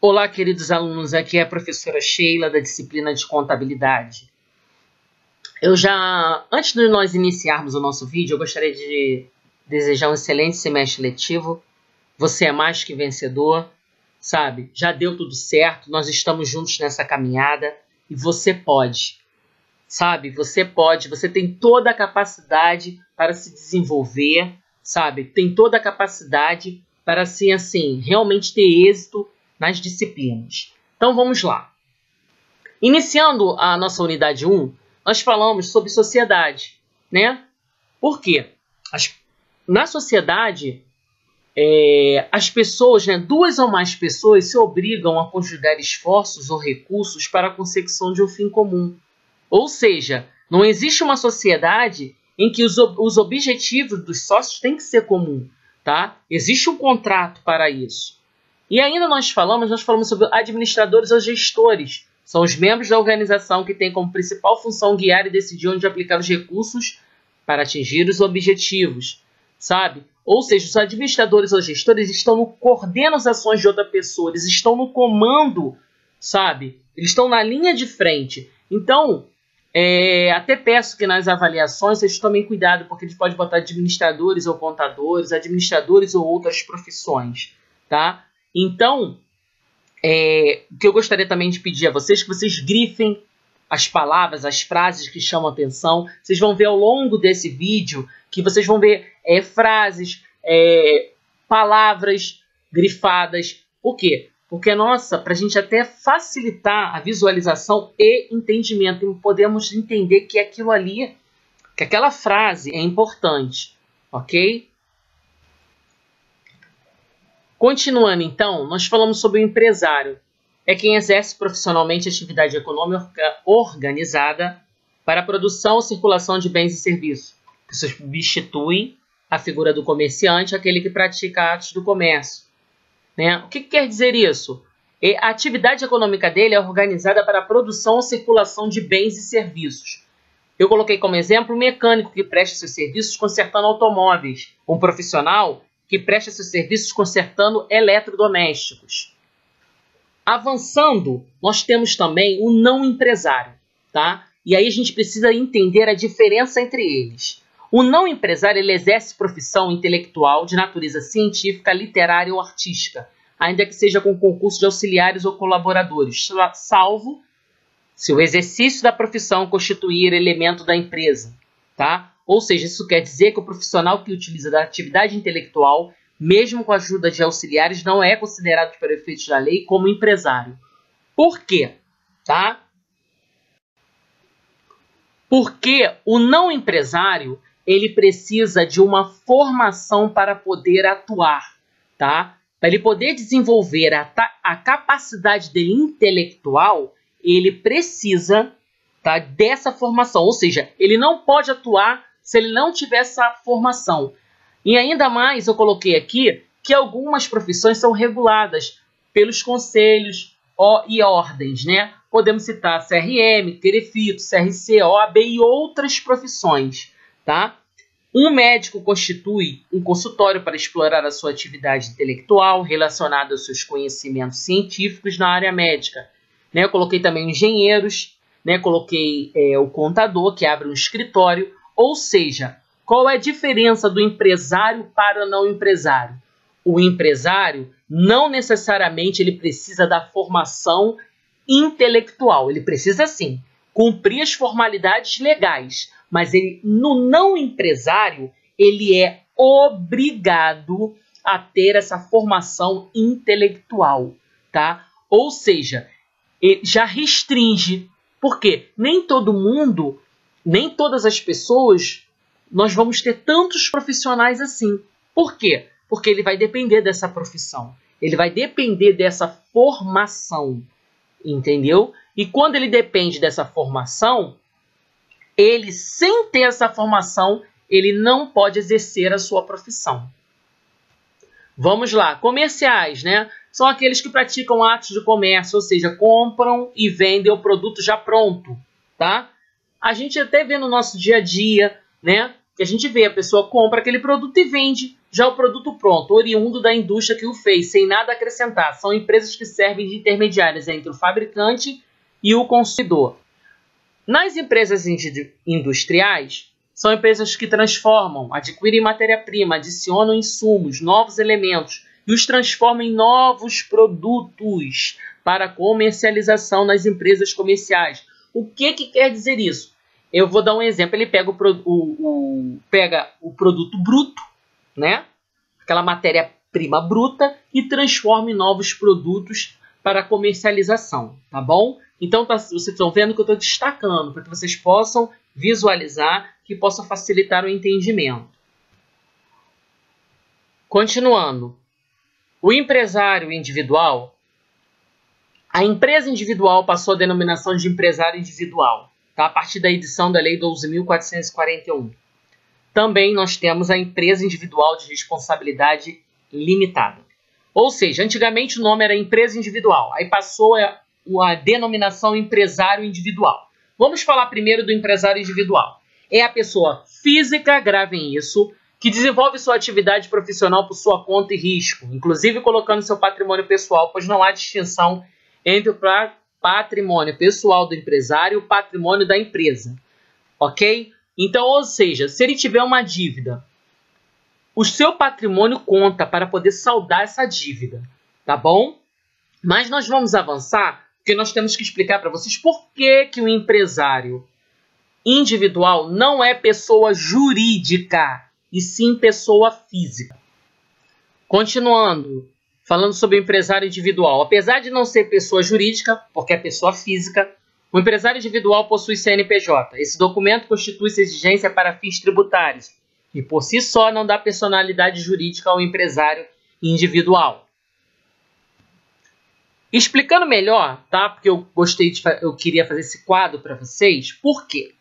Olá, queridos alunos, aqui é a professora Sheila da disciplina de Contabilidade. Antes de nós iniciarmos o nosso vídeo, eu gostaria de desejar um excelente semestre letivo. Você é mais que vencedor, sabe? Já deu tudo certo, nós estamos juntos nessa caminhada e você pode, sabe? Você pode, você tem toda a capacidade para se desenvolver, sabe? Tem toda a capacidade para, assim, realmente ter êxito nas disciplinas. Então vamos lá. Iniciando a nossa unidade 1, nós falamos sobre sociedade, né? Por quê? Na sociedade, as pessoas, né, duas ou mais pessoas se obrigam a conjugar esforços ou recursos para a consecução de um fim comum. Ou seja, não existe uma sociedade em que os objetivos dos sócios têm que ser comum, tá? Existe um contrato para isso. E ainda nós falamos sobre administradores ou gestores. São os membros da organização que têm como principal função guiar e decidir onde aplicar os recursos para atingir os objetivos, sabe? Ou seja, os administradores ou gestores coordenam as ações de outra pessoa, eles estão no comando, sabe? Eles estão na linha de frente. Então, até peço que nas avaliações vocês tomem cuidado, porque eles podem botar administradores ou contadores, administradores ou outras profissões, tá? Então, o que eu gostaria também de pedir a vocês, que vocês grifem as palavras, as frases que chamam a atenção. Vocês vão ver ao longo desse vídeo que vocês vão ver frases, palavras grifadas. Por quê? Porque, para a gente até facilitar a visualização e entendimento, podemos entender que aquilo ali, que aquela frase é importante, ok? Continuando, então, nós falamos sobre o empresário. É quem exerce profissionalmente atividade econômica organizada para a produção ou circulação de bens e serviços, que substitui a figura do comerciante, aquele que pratica atos do comércio, né? O que quer dizer isso? A atividade econômica dele é organizada para a produção ou circulação de bens e serviços. Eu coloquei como exemplo um mecânico que presta seus serviços consertando automóveis, um profissional que presta seus serviços consertando eletrodomésticos. Avançando, nós temos também o não empresário, tá? E aí a gente precisa entender a diferença entre eles. O não empresário, ele exerce profissão intelectual de natureza científica, literária ou artística, ainda que seja com concurso de auxiliares ou colaboradores, salvo se o exercício da profissão constituir elemento da empresa, tá? Ou seja, isso quer dizer que o profissional que utiliza da atividade intelectual, mesmo com a ajuda de auxiliares, não é considerado, por efeitos da lei, como empresário. Por quê? Tá? Porque o não empresário, ele precisa de uma formação para poder atuar, tá? Para ele poder desenvolver a capacidade dele intelectual, ele precisa, tá, dessa formação. Ou seja, ele não pode atuar se ele não tiver essa formação. E ainda mais, eu coloquei aqui que algumas profissões são reguladas pelos conselhos e ordens, né? Podemos citar CRM, Querefito, CRC, OAB e outras profissões, tá? Um médico constitui um consultório para explorar a sua atividade intelectual relacionada aos seus conhecimentos científicos na área médica, né? Eu coloquei também engenheiros, né? Coloquei o contador, que abre um escritório. Ou seja, qual é a diferença do empresário para o não empresário? O empresário, não necessariamente ele precisa da formação intelectual. Ele precisa, sim, cumprir as formalidades legais. Mas no não empresário, ele é obrigado a ter essa formação intelectual, tá? Ou seja, ele já restringe. Por quê? Nem todo mundo, nem todas as pessoas, nós vamos ter tantos profissionais assim. Por quê? Porque ele vai depender dessa profissão. Ele vai depender dessa formação. Entendeu? E quando ele depende dessa formação, ele, sem ter essa formação, ele não pode exercer a sua profissão. Vamos lá. Comerciais, né? São aqueles que praticam atos de comércio, ou seja, compram e vendem o produto já pronto, tá? A gente até vê no nosso dia a dia, né? Que a gente vê, a pessoa compra aquele produto e vende Já o produto pronto, oriundo da indústria que o fez, sem nada acrescentar, são empresas que servem de intermediárias entre o fabricante e o consumidor. Nas empresas industriais, são empresas que transformam, adquirem matéria-prima, adicionam insumos, novos elementos e os transformam em novos produtos para comercialização nas empresas comerciais. O que quer dizer isso? Eu vou dar um exemplo. Ele pega o produto bruto, né? Aquela matéria-prima bruta, e transforma em novos produtos para comercialização, tá bom? Então, vocês estão vendo que eu estou destacando para que vocês possam visualizar, que possa facilitar o entendimento. Continuando. O empresário individual, a empresa individual passou a denominação de empresário individual, tá? A partir da edição da Lei 12.441. Também nós temos a empresa individual de responsabilidade limitada. Ou seja, antigamente o nome era empresa individual, aí passou a denominação empresário individual. Vamos falar primeiro do empresário individual. É a pessoa física, gravem isso, que desenvolve sua atividade profissional por sua conta e risco, inclusive colocando seu patrimônio pessoal, pois não há distinção entre o patrimônio pessoal do empresário e o patrimônio da empresa. Ok? Então, ou seja, se ele tiver uma dívida, o seu patrimônio conta para poder saldar essa dívida, tá bom? Mas nós vamos avançar, porque nós temos que explicar para vocês por que o empresário individual não é pessoa jurídica, e sim pessoa física. Continuando, falando sobre o empresário individual. Apesar de não ser pessoa jurídica, porque é pessoa física, o empresário individual possui CNPJ. Esse documento constitui-se exigência para fins tributários e, por si só, não dá personalidade jurídica ao empresário individual. Explicando melhor, tá? Porque eu queria fazer esse quadro para vocês. Por quê?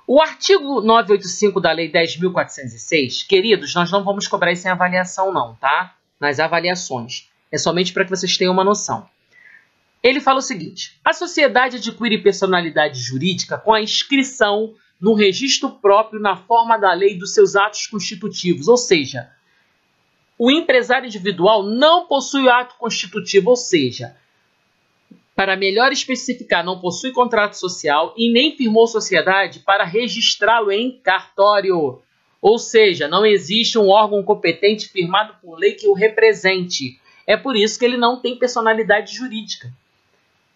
O artigo 985 da Lei 10.406, queridos, nós não vamos cobrar isso em avaliação não, tá? Nas avaliações. É somente para que vocês tenham uma noção. Ele fala o seguinte: a sociedade adquire personalidade jurídica com a inscrição no registro próprio na forma da lei dos seus atos constitutivos. Ou seja, o empresário individual não possui ato constitutivo, ou seja, para melhor especificar, não possui contrato social e nem firmou sociedade para registrá-lo em cartório. Ou seja, não existe um órgão competente firmado por lei que o represente. É por isso que ele não tem personalidade jurídica.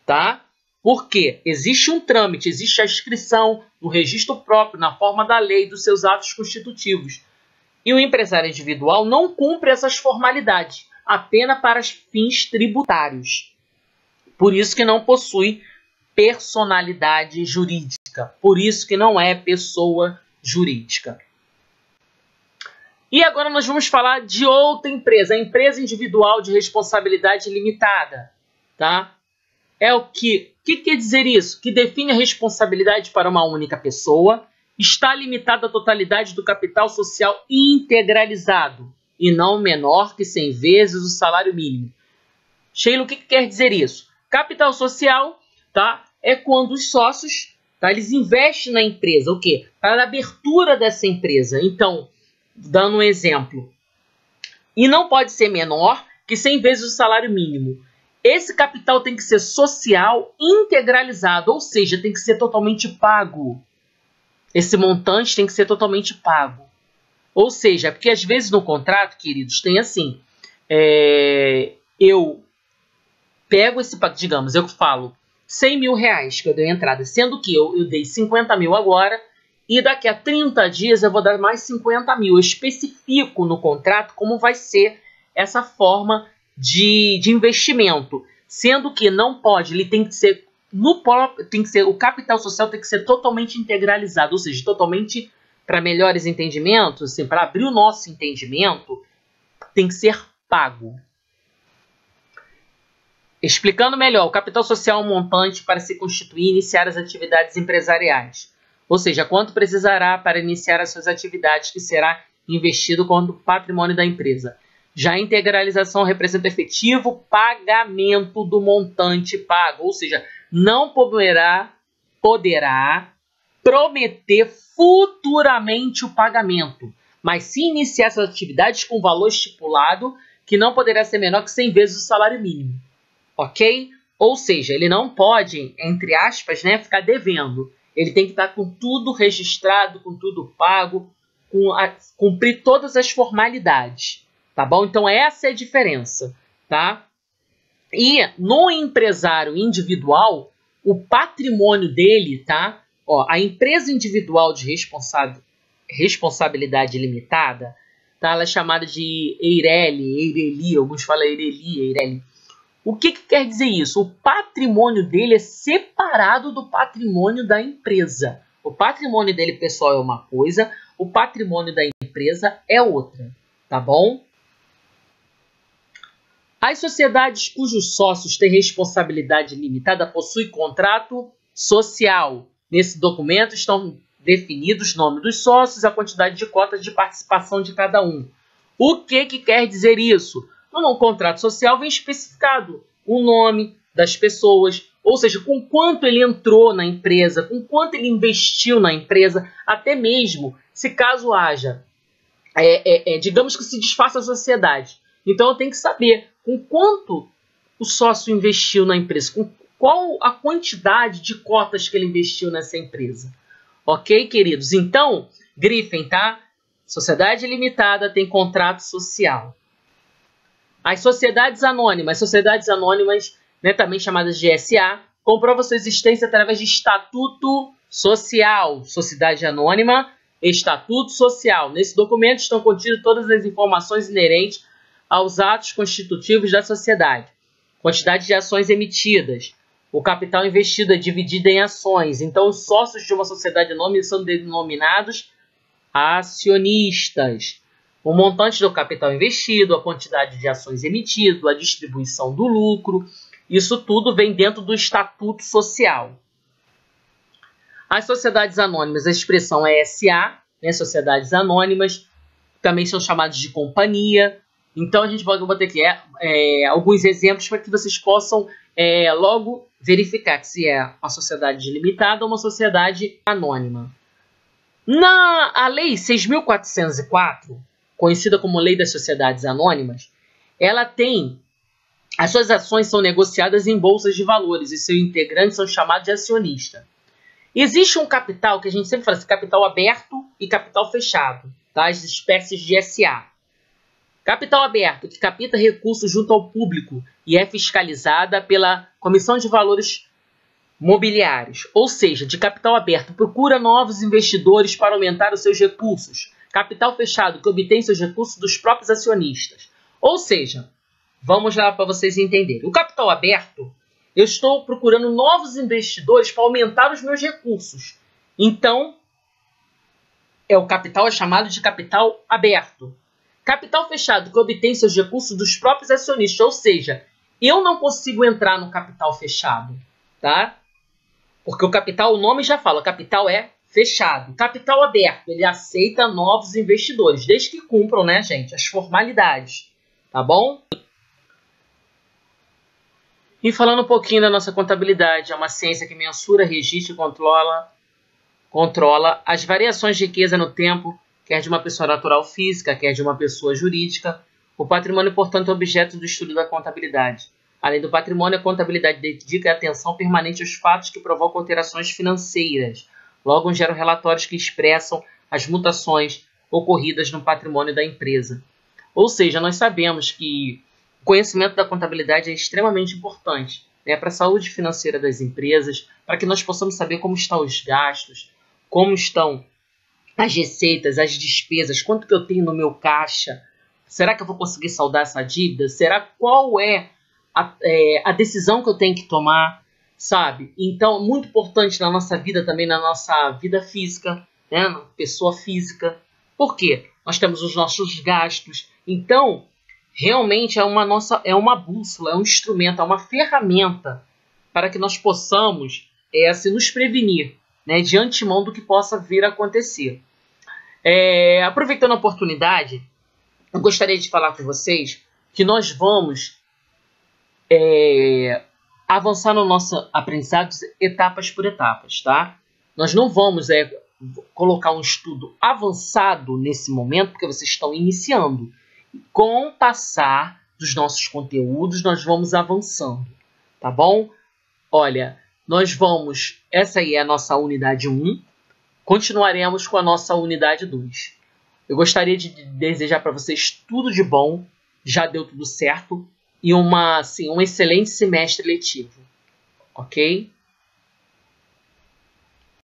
Tá? Porque existe um trâmite, existe a inscrição no registro próprio, na forma da lei, dos seus atos constitutivos. E o empresário individual não cumpre essas formalidades, apenas para fins tributários. Por isso que não possui personalidade jurídica. Por isso que não é pessoa jurídica. E agora nós vamos falar de outra empresa, a empresa individual de responsabilidade limitada. Tá? É o que quer dizer isso? Que define a responsabilidade para uma única pessoa, está limitada à totalidade do capital social integralizado e não menor que 100 vezes o salário mínimo. Sheila, o que quer dizer isso? Capital social, tá? É quando os sócios, tá? Eles investem na empresa. O quê? Para a abertura dessa empresa. Então, dando um exemplo. E não pode ser menor que 100 vezes o salário mínimo. Esse capital tem que ser social integralizado, ou seja, tem que ser totalmente pago. Esse montante tem que ser totalmente pago. Ou seja, porque às vezes no contrato, queridos, tem assim, eu pego esse, digamos, eu falo 100 mil reais que eu dei entrada, sendo que eu dei 50 mil agora, e daqui a 30 dias eu vou dar mais 50 mil. Eu especifico no contrato como vai ser essa forma de investimento, sendo que não pode, ele tem que ser o capital social tem que ser totalmente integralizado, ou seja, totalmente, para melhores entendimentos, assim, para abrir o nosso entendimento, tem que ser pago. Explicando melhor, o capital social é um montante para se constituir e iniciar as atividades empresariais, ou seja, quanto precisará para iniciar as suas atividades, que será investido quanto patrimônio da empresa. Já a integralização representa o efetivo pagamento do montante pago, ou seja, não poderá prometer futuramente o pagamento, mas se iniciar essas atividades com valor estipulado que não poderá ser menor que 100 vezes o salário mínimo, ok? Ou seja, ele não pode, entre aspas, né, ficar devendo. Ele tem que estar com tudo registrado, com tudo pago, cumprir todas as formalidades, tá bom? Então essa é a diferença, tá? E no empresário individual, o patrimônio dele, tá? Ó, a empresa individual de responsabilidade limitada, tá? Ela é chamada de EIRELI, alguns falam EIRELI. O que quer dizer isso? O patrimônio dele é separado do patrimônio da empresa. O patrimônio dele, pessoal, é uma coisa, o patrimônio da empresa é outra, tá bom? As sociedades cujos sócios têm responsabilidade limitada possuem contrato social. Nesse documento estão definidos o nome dos sócios e a quantidade de cotas de participação de cada um. O que quer dizer isso? No contrato social vem especificado o nome das pessoas, ou seja, com quanto ele entrou na empresa, com quanto ele investiu na empresa, até mesmo se caso haja, digamos que se desfaça a sociedade. Então eu tenho que saber com quanto o sócio investiu na empresa, com qual a quantidade de cotas que ele investiu nessa empresa. Ok, queridos? Então, grifem, tá? Sociedade limitada tem contrato social. As sociedades anônimas, né, também chamadas de SA, comprovam sua existência através de estatuto social. Sociedade anônima, estatuto social. Nesse documento estão contidas todas as informações inerentes aos atos constitutivos da sociedade. Quantidade de ações emitidas. O capital investido é dividido em ações. Então, os sócios de uma sociedade anônima são denominados acionistas. O montante do capital investido, a quantidade de ações emitidas, a distribuição do lucro, isso tudo vem dentro do estatuto social. As sociedades anônimas, a expressão é SA, né, sociedades anônimas, também são chamadas de companhia. Então a gente pode botar aqui alguns exemplos para que vocês possam logo verificar se é uma sociedade limitada ou uma sociedade anônima. A Lei 6.404, conhecida como Lei das Sociedades Anônimas, ela tem... As suas ações são negociadas em bolsas de valores e seus integrantes são chamados de acionista. Existe um capital, que a gente sempre fala assim, capital aberto e capital fechado, tá? As espécies de SA. Capital aberto, que capta recursos junto ao público e é fiscalizada pela Comissão de Valores Mobiliários. Ou seja, de capital aberto, procura novos investidores para aumentar os seus recursos. Capital fechado, que obtém seus recursos dos próprios acionistas. Ou seja, vamos lá para vocês entenderem. O capital aberto, eu estou procurando novos investidores para aumentar os meus recursos. Então, o capital é chamado de capital aberto. Capital fechado, que obtém seus recursos dos próprios acionistas. Ou seja, eu não consigo entrar no capital fechado, tá? Porque o capital, o nome já fala, o capital é fechado. Capital aberto, ele aceita novos investidores, desde que cumpram, né, gente, as formalidades, tá bom? E falando um pouquinho da nossa contabilidade, é uma ciência que mensura, registra e controla as variações de riqueza no tempo, quer de uma pessoa natural física, quer de uma pessoa jurídica. O patrimônio, portanto, é objeto do estudo da contabilidade. Além do patrimônio, a contabilidade dedica atenção permanente aos fatos que provocam alterações financeiras. Logo, geram relatórios que expressam as mutações ocorridas no patrimônio da empresa. Ou seja, nós sabemos que o conhecimento da contabilidade é extremamente importante, né, para a saúde financeira das empresas, para que nós possamos saber como estão os gastos, como estão as receitas, as despesas, quanto que eu tenho no meu caixa. Será que eu vou conseguir saldar essa dívida? Qual é a decisão que eu tenho que tomar, sabe? Então, muito importante na nossa vida também, na nossa vida física, né? Pessoa física. Por quê? Nós temos os nossos gastos. Então, realmente é uma bússola, é um instrumento, é uma ferramenta para que nós possamos nos prevenir, né, de antemão do que possa vir a acontecer. Aproveitando a oportunidade, eu gostaria de falar com vocês que nós vamos avançar no nosso aprendizado etapas por etapas, tá? Nós não vamos colocar um estudo avançado nesse momento, porque vocês estão iniciando. Com o passar dos nossos conteúdos, nós vamos avançando, tá bom? Olha, essa aí é a nossa unidade 1, continuaremos com a nossa unidade 2. Eu gostaria de desejar para vocês tudo de bom, já deu tudo certo, e um excelente semestre letivo, ok?